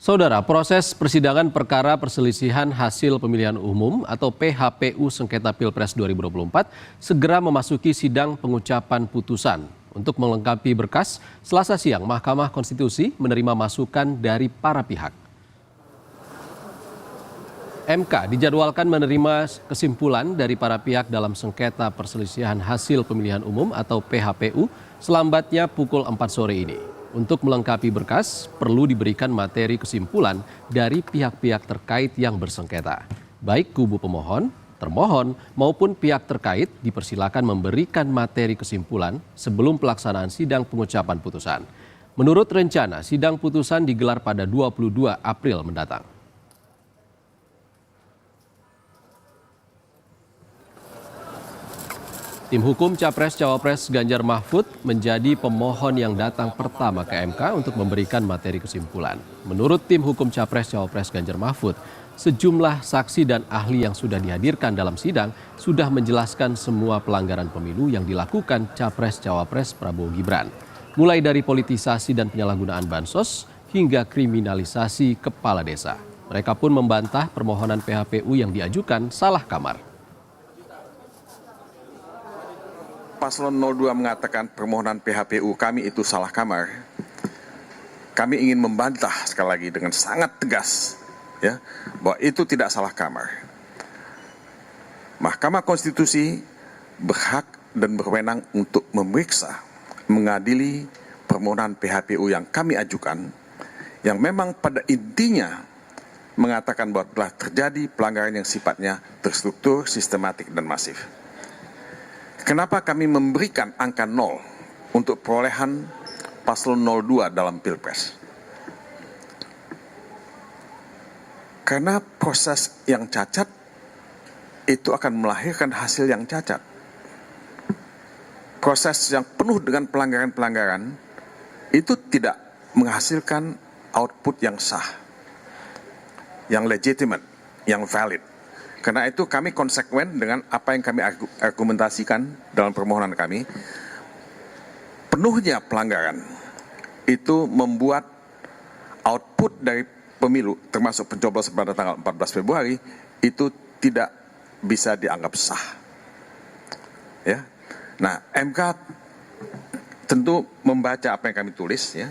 Saudara, proses persidangan perkara perselisihan hasil pemilihan umum atau PHPU sengketa Pilpres 2024 segera memasuki sidang pengucapan putusan. Untuk melengkapi berkas, Selasa siang Mahkamah Konstitusi menerima masukan dari para pihak. MK dijadwalkan menerima kesimpulan dari para pihak dalam sengketa perselisihan hasil pemilihan umum atau PHPU selambatnya pukul 4 sore ini. Untuk melengkapi berkas, perlu diberikan materi kesimpulan dari pihak-pihak terkait yang bersengketa. Baik kubu pemohon, termohon, maupun pihak terkait dipersilakan memberikan materi kesimpulan sebelum pelaksanaan sidang pengucapan putusan. Menurut rencana, sidang putusan digelar pada 22 April mendatang. Tim hukum Capres-Cawapres Ganjar Mahfud menjadi pemohon yang datang pertama ke MK untuk memberikan materi kesimpulan. Menurut tim hukum Capres-Cawapres Ganjar Mahfud, sejumlah saksi dan ahli yang sudah dihadirkan dalam sidang sudah menjelaskan semua pelanggaran pemilu yang dilakukan Capres-Cawapres Prabowo Gibran. Mulai dari politisasi dan penyalahgunaan bansos hingga kriminalisasi kepala desa. Mereka pun membantah permohonan PHPU yang diajukan salah kamar. Paslon 02 mengatakan permohonan PHPU kami itu salah kamar. Kami ingin membantah sekali lagi dengan sangat tegas ya, bahwa itu tidak salah kamar. Mahkamah Konstitusi berhak dan berwenang untuk memeriksa, mengadili permohonan PHPU yang kami ajukan, yang memang pada intinya mengatakan bahwa telah terjadi pelanggaran yang sifatnya terstruktur, sistematik, dan masif. Kenapa kami memberikan angka 0 untuk perolehan paslon 02 dalam Pilpres? Karena proses yang cacat itu akan melahirkan hasil yang cacat. Proses yang penuh dengan pelanggaran-pelanggaran itu tidak menghasilkan output yang sah, yang legitimate, yang valid. Karena itu kami konsekuen dengan apa yang kami argumentasikan dalam permohonan kami. Penuhnya pelanggaran itu membuat output dari pemilu, termasuk pencoblosan pada tanggal 14 Februari, itu tidak bisa dianggap sah. Ya. Nah, MK tentu membaca apa yang kami tulis, ya,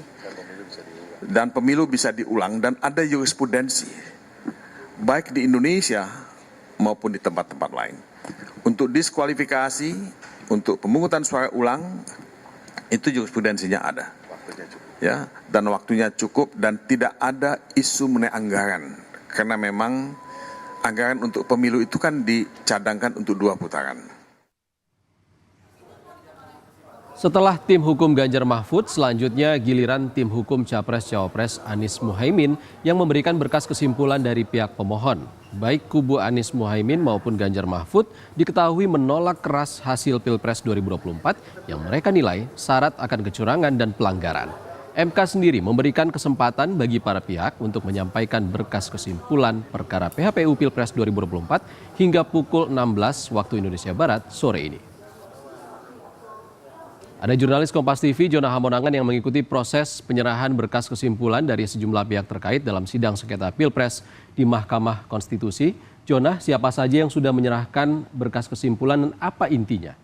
dan pemilu bisa diulang, dan ada jurisprudensi, baik di Indonesia maupun di tempat-tempat lain. Untuk diskualifikasi, untuk pemungutan suara ulang, itu jurisprudensinya ada. Ya, dan waktunya cukup, dan tidak ada isu mengenai anggaran. Karena memang anggaran untuk pemilu itu kan dicadangkan untuk 2 putaran. Setelah tim hukum Ganjar Mahfud, selanjutnya giliran tim hukum Capres-Cawapres Anies Muhaimin yang memberikan berkas kesimpulan dari pihak pemohon. Baik kubu Anies Muhaimin maupun Ganjar Mahfud diketahui menolak keras hasil Pilpres 2024 yang mereka nilai syarat akan kecurangan dan pelanggaran. MK sendiri memberikan kesempatan bagi para pihak untuk menyampaikan berkas kesimpulan perkara PHPU Pilpres 2024 hingga pukul 16 waktu Indonesia Barat sore ini. Ada jurnalis Kompas TV, Jona Hamonangan, yang mengikuti proses penyerahan berkas kesimpulan dari sejumlah pihak terkait dalam sidang sengketa Pilpres di Mahkamah Konstitusi. Jona, siapa saja yang sudah menyerahkan berkas kesimpulan dan apa intinya?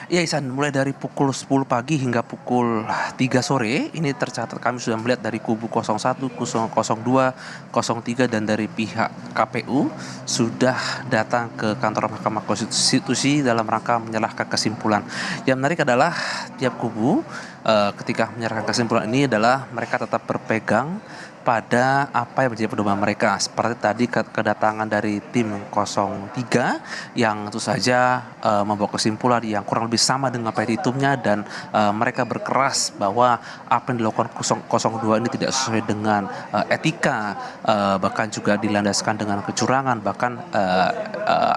Ya Ihsan, mulai dari pukul 10 pagi hingga pukul 3 sore, ini tercatat kami sudah melihat dari kubu 01, 02, 03 dan dari pihak KPU sudah datang ke kantor Mahkamah Konstitusi dalam rangka menyerahkan kesimpulan. Yang menarik adalah tiap kubu ketika menyerahkan kesimpulan ini adalah mereka tetap berpegang pada apa yang menjadi pedoman mereka. Seperti tadi kedatangan dari tim 03 yang tentu saja membawa kesimpulan yang kurang lebih sama dengan petitumnya, dan mereka berkeras bahwa apa yang dilakukan 02 ini tidak sesuai dengan etika, bahkan juga dilandaskan dengan kecurangan, bahkan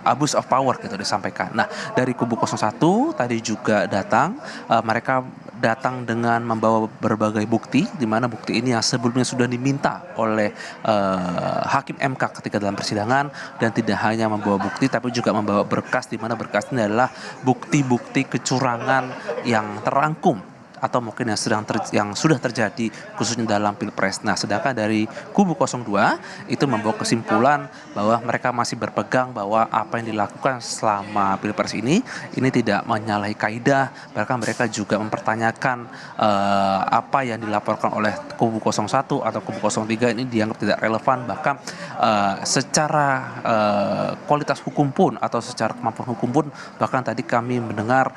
abuse of power gitu disampaikan. Nah, dari kubu 01 tadi juga datang, mereka datang dengan membawa berbagai bukti, di mana bukti ini yang sebelumnya sudah diminta oleh Hakim MK ketika dalam persidangan, dan tidak hanya membawa bukti tapi juga membawa berkas, di mana berkas ini adalah bukti-bukti kecurangan yang terangkum atau mungkin yang sudah terjadi khususnya dalam Pilpres. Nah, sedangkan dari kubu 02 itu membawa kesimpulan bahwa mereka masih berpegang bahwa apa yang dilakukan selama Pilpres ini tidak menyalahi kaidah, bahkan mereka juga mempertanyakan apa yang dilaporkan oleh kubu 01 atau kubu 03 ini dianggap tidak relevan, bahkan secara kualitas hukum pun atau secara kemampuan hukum pun, bahkan tadi kami mendengar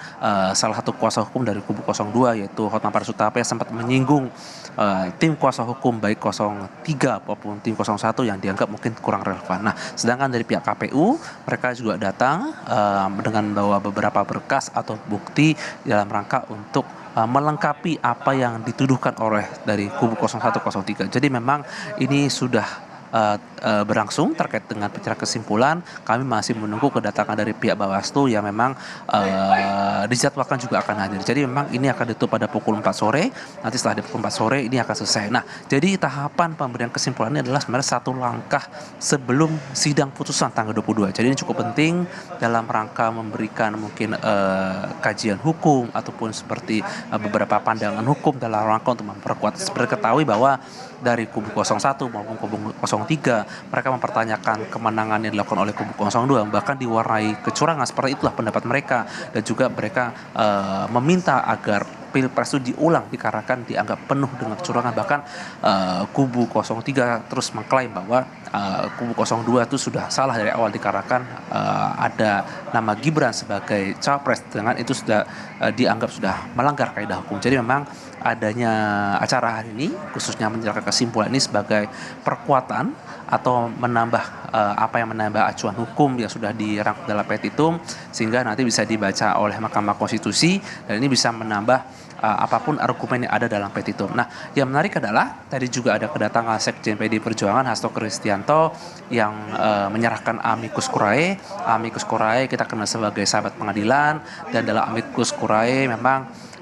salah satu kuasa hukum dari kubu 02 yaitu Hotma Paris Hutapea sempat menyinggung tim kuasa hukum baik 03 maupun tim 01 yang dianggap mungkin kurang relevan. Nah, sedangkan dari pihak KPU mereka juga datang dengan membawa beberapa berkas atau bukti dalam rangka untuk melengkapi apa yang dituduhkan oleh dari kubu 0103. Jadi memang ini sudah berlangsung terkait dengan pencerahan kesimpulan. Kami masih menunggu kedatangan dari pihak Bawaslu yang memang dijadwalkan juga akan hadir. Jadi memang ini akan ditutup pada pukul 4 sore. Nanti setelah di pukul 4 sore ini akan selesai. Nah, jadi tahapan pemberian kesimpulan ini adalah sebenarnya satu langkah sebelum sidang putusan tanggal 22. Jadi ini cukup penting dalam rangka memberikan mungkin kajian hukum ataupun seperti beberapa pandangan hukum dalam rangka untuk memperkuat. Seperti ketahui bahwa dari kubu 01 maupun kubu 03 mereka mempertanyakan kemenangan yang dilakukan oleh kubu 02 bahkan diwarnai kecurangan, seperti itulah pendapat mereka, dan juga mereka meminta agar Pilpres itu diulang dikarenakan dianggap penuh dengan kecurangan. Bahkan kubu 03 terus mengklaim bahwa kubu 02 itu sudah salah dari awal dikarenakan ada nama Gibran sebagai capres, dengan itu sudah dianggap sudah melanggar kaidah hukum. Jadi memang adanya acara hari ini khususnya menyerahkan kesimpulan ini sebagai perkuatan atau menambah menambah acuan hukum yang sudah dirangkum dalam petitum sehingga nanti bisa dibaca oleh Mahkamah Konstitusi, dan ini bisa menambah apapun argumen yang ada dalam petitum. Nah, yang menarik adalah tadi juga ada kedatangan Sekjen PDI Perjuangan Hasto Kristianto yang menyerahkan amicus curiae. Amicus curiae kita kenal sebagai sahabat pengadilan, dan dalam amicus curiae memang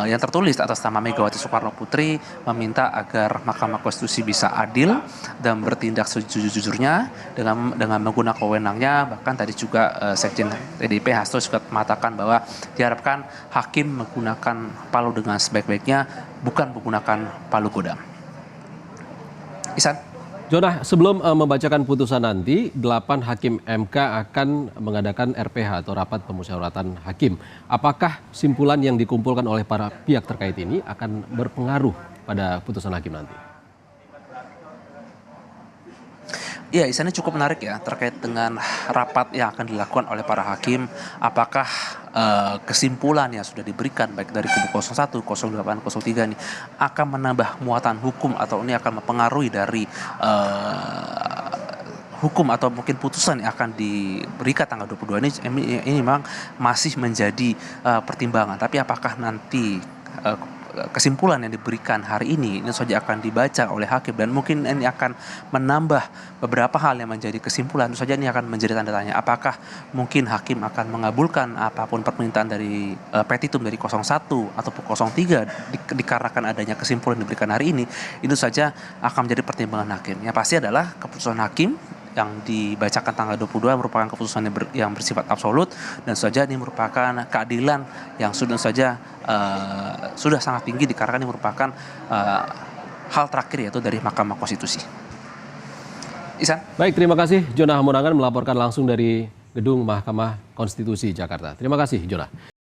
yang tertulis atas nama Megawati Soekarno Putri meminta agar Mahkamah Konstitusi bisa adil dan bertindak sejujur-jujurnya dengan menggunakan wewenangnya. Bahkan tadi juga Sekjen PDIP Hasto juga mengatakan bahwa diharapkan hakim menggunakan palu dengan sebaik-baiknya, bukan menggunakan palu godam. Isan. Jonah, sebelum membacakan putusan nanti, 8 hakim MK akan mengadakan RPH atau rapat pemusyawaratan hakim. Apakah simpulan yang dikumpulkan oleh para pihak terkait ini akan berpengaruh pada putusan hakim nanti? Ya, Isan, ini cukup menarik ya terkait dengan rapat yang akan dilakukan oleh para hakim. Apakah kesimpulan yang sudah diberikan baik dari kubu 01, 08, 03 ini akan menambah muatan hukum atau ini akan mempengaruhi dari hukum atau mungkin putusan yang akan diberikan tanggal 22 ini memang masih menjadi pertimbangan. Tapi apakah nanti kesimpulan yang diberikan hari ini saja akan dibaca oleh hakim dan mungkin ini akan menambah beberapa hal yang menjadi kesimpulan, tentu saja ini akan menjadi tanda tanya. Apakah mungkin hakim akan mengabulkan apapun permintaan dari petitum dari 01 ataupun 03 dikarenakan adanya kesimpulan yang diberikan hari ini, itu saja akan menjadi pertimbangan hakim. Yang pasti adalah keputusan hakim yang dibacakan tanggal 22 merupakan keputusan yang bersifat absolut, dan saja ini merupakan keadilan yang sudah sangat tinggi dikarenakan ini merupakan hal terakhir yaitu dari Mahkamah Konstitusi. Isan. Baik, terima kasih Jonah Hamonangan melaporkan langsung dari Gedung Mahkamah Konstitusi Jakarta. Terima kasih Jonah.